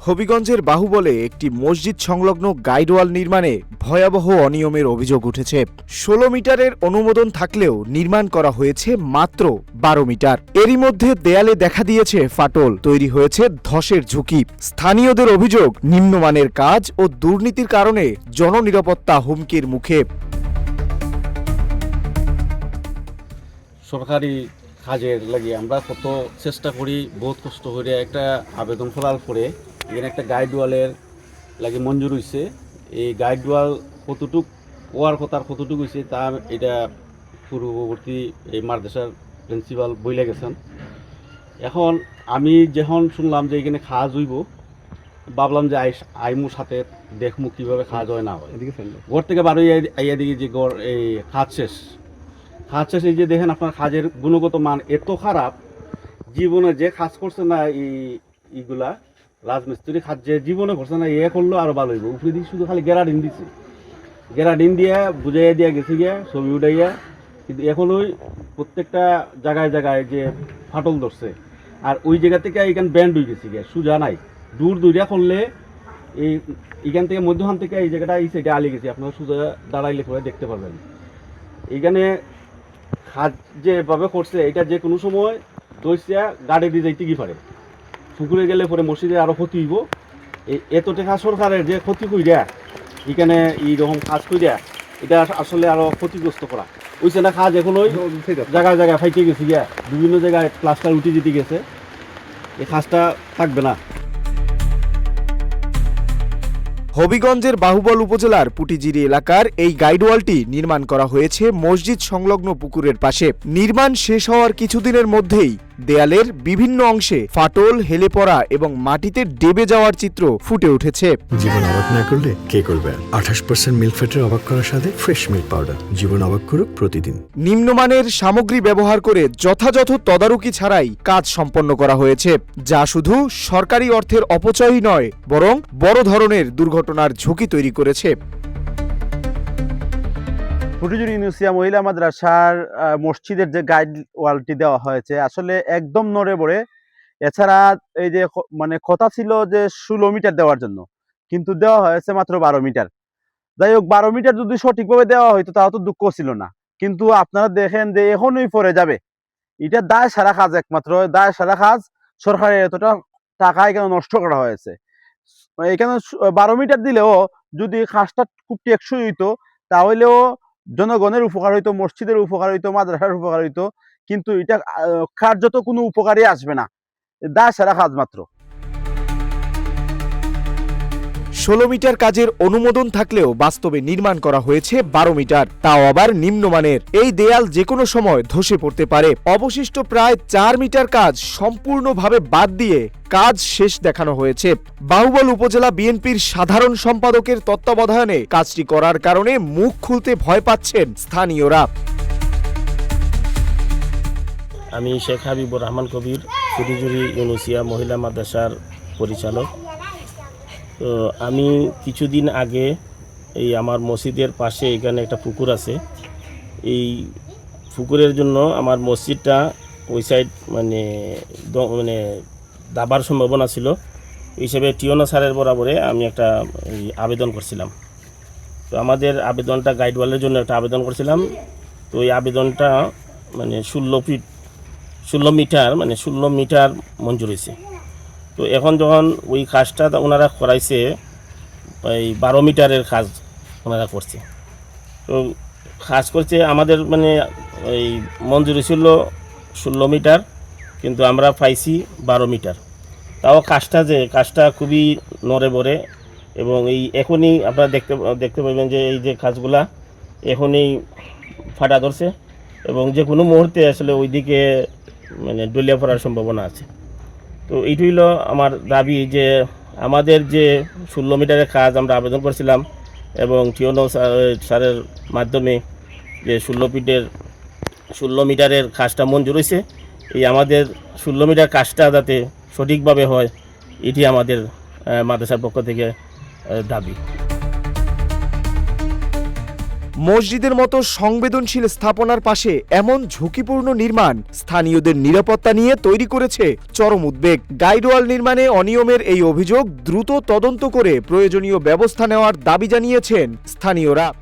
হবিগঞ্জের বাহুবলে একটি মসজিদ সংলগ্ন গাইডওয়াল নির্মাণে ভয়াবহ অনিয়মের অভিযোগ উঠেছে। ১৬ মিটারের অনুমোদন থাকলেও নির্মাণ করা হয়েছে মাত্র ১২ মিটার। এরই মধ্যে দেয়ালে দেখা দিয়েছে ফাটল, তৈরি হয়েছে ধসের ঝুঁকি। স্থানীয়দের অভিযোগ, নিম্নমানের কাজ ও দুর্নীতির কারণে জননিরাপত্তা হুমকির মুখে। সরকারি কাজের লাগে আমরা কত চেষ্টা করি, বহুত কষ্ট করে একটা আবেদন করার পরে এখানে একটা গাইড ওয়ালের লাগে মঞ্জুর হয়েছে। এই গাইড ওয়াল কতটুক ওয়ার কথার কতটুকু হয়েছে তা এটা পূর্ববর্তী এই মাদ্রাসার প্রিন্সিপাল বইলে গেছেন। এখন আমি যখন শুনলাম যে এখানে খাওয়া হইব, ভাবলাম যে আইমুর সাথে দেখমু কীভাবে খাওয়া হয় না হয়। ঘর থেকে বারো আইয়া দিকে যে ঘর এই খাওয়া শেষ এই যে দেখেন আপনার কাজের গুণগত মান এত খারাপ, জীবনে যে কাজ করছে না এইগুলা রাজমিস্ত্রি কাজ যে জীবনে করছে না, করলো আরো ভালো হইব। উপরে দিকে শুধু খালি গ্যারাডিন দিছে, গ্যারাডিন দিয়ে বুঝাইয়া দিয়া গেছে গিয়া ছবি উঠাইয়া, কিন্তু এখন ওই প্রত্যেকটা জায়গায় জায়গায় যে ফাটল ধরছে, আর ওই জায়গা থেকে এখান ব্যান্ড হয়ে গেছে গিয়া, সোজা নাই। দূরিয়া করলে এইখান থেকে মধ্যখান থেকে এই জায়গাটা এই সাইডে আলি গেছে, আপনারা সোজা দাঁড়াইলে পরে দেখতে পারবেন। এইখানে খাদ যেভাবে করছে এটা যে কোনো সময় দইসিয়া গাড়ি দিয়ে যাইতে কি পারে, পুকুরে গেলে পরে মসজিদে আরো ক্ষতি হইব। এত টাকা সরকারের যে ক্ষতি কইরা এখানে এইরকম কাজ কইরা এটা আসলে আরো ক্ষতিগ্রস্ত করা ওইছে না। কাজ এখন ওই জায়গায় জায়গায় ফাইটে গেছে গিয়া, বিভিন্ন জায়গায় প্লাস্টার উঠে যেতে গেছে, এই কাজটা থাকবে না। হবিগঞ্জের বাহুবল উপজেলার পুটিজিরি এলাকার এই গাইডওয়ালটি নির্মাণ করা হয়েছে মসজিদ সংলগ্ন পুকুরের পাশে। নির্মাণ শেষ হওয়ার কিছুদিনের মধ্যেই দেয়ালের বিভিন্ন অংশে ফাটল, হেলে পড়া এবং মাটিতে ডেবে যাওয়ার চিত্র ফুটে উঠেছে। জীবন অবাক না করলে কে করবে? 28% মিল্ক ফ্যাটের অবাক করার সাথে ফ্রেশ মিল্ক পাউডার। জীবন অবাক করুক প্রতিদিন। নিম্নমানের সামগ্রী ব্যবহার করে যথাযথ তদারকি ছাড়াই কাজ সম্পন্ন করা হয়েছে, যা শুধু সরকারি অর্থের অপচয়ই নয়, বরং বড় ধরনের দুর্ঘটনার ঝুঁকি তৈরি করেছে। পুটিজিরি ইউনুসিয়া মহিলা মাদ্রাসার মসজিদের যে গাইড ওয়ালটি দেওয়া হয়েছে আসলে একদম নড়ে বড়ে। এছাড়া এই যে মানে কথা ছিল যে 16 মিটার দেওয়ার জন্য, কিন্তু দেওয়া হয়েছে মাত্র 12 মিটার। যাই হোক, 12 মিটার যদি সঠিকভাবে দেওয়া হয়তো তাও তো দুঃখ ছিল না, কিন্তু আপনারা দেখেন যে এখনই পরে যাবে। এটা দায় সারা কাজ, একমাত্র দায় সারা কাজ সরকারের এতটা টাকা এখানে নষ্ট করা হয়েছে। এখানে 12 মিটার দিলেও যদি কাজটা খুব টেকসই হইতো তাহলেও জনগণের উপকার হইতো, মসজিদের উপকার হইতো, মাদ্রাসার উপকার হইতো, কিন্তু এটা কার্যত কোনো উপকারই আসবে না, দায় সারা কাজ মাত্র। 16 মিটার কাজের অনুমোদন থাকলেও বাস্তবে নির্মাণ করা হয়েছে 12 মিটার, তাও আবার নিম্নমানের। এই দেয়াল যে কোনো সময় ধসে পড়তে পারে। অবশিষ্ট প্রায় 4 মিটার কাজ সম্পূর্ণভাবে বাদ দিয়ে কাজ শেষ দেখানো হয়েছে। বাহুবল উপজেলা বিএনপির সাধারণ সম্পাদকের তত্ত্বাবধানে কাজটি করার কারণে মুখ খুলতে ভয় পাচ্ছেন স্থানীয়রা। আমি শেখ হাবিবুর রহমান কবির, পুটিজিরি ইউনুসিয়া মহিলা মাদ্রাসার পরিচালক। তো আমি কিছুদিন আগে এই আমার মসজিদের পাশে এখানে একটা পুকুর আছে, এই পুকুরের জন্য আমার মসজিদটা ওই সাইড মানে দাবার সম্ভাবনা ছিল, এই হিসেবে টিওনো স্যারের বরাবরে আমি একটা আবেদন করছিলাম। তো আমাদের আবেদনটা গাইডওয়ালের জন্য একটা আবেদন করছিলাম। তো এই আবেদনটা মানে 16 মিটার মঞ্জুর হয়েছে। তো এখন যখন ওই কাজটা ওনারা করাইছে, এই 12 মিটারের কাজ ওনারা করছে। তো কাজ করছে আমাদের মানে এই মঞ্জুরি ছিল 16 মিটার, কিন্তু আমরা পাইছি 12 মিটার। তাও কাজটা খুবই নড়ে বড়ে, এবং এই এখনই আপনারা দেখতে পাবেন যে এই যে কাজগুলা এখনই ফাটা ধরছে, এবং যে কোনো মুহূর্তে আসলে ওইদিকে মানে ডলিয়া পড়ার সম্ভাবনা আছে। তো এইটাই হলো আমার দাবি যে আমাদের যে 16 মিটারের কাজ আমরা আবেদন করছিলাম, এবং টিওনো স্যারের মাধ্যমে যে 16 মিটারের কাজটা মঞ্জুর হয়েছে, এই আমাদের 16 মিটার কাজটা যাতে সঠিকভাবে হয়, এটি আমাদের মাদ্রাসার পক্ষ থেকে দাবি। মসজিদের মতো সংবেদনশীল স্থাপনার পাশে এমন ঝুঁকিপূর্ণ নির্মাণ স্থানীয়দের নিরাপত্তা নিয়ে তৈরি করেছে চরম উদ্বেগ। গাইডওয়াল নির্মাণে অনিয়মের এই অভিযোগ দ্রুত তদন্ত করে প্রয়োজনীয় ব্যবস্থা নেওয়ার দাবি জানিয়েছেন স্থানীয়রা।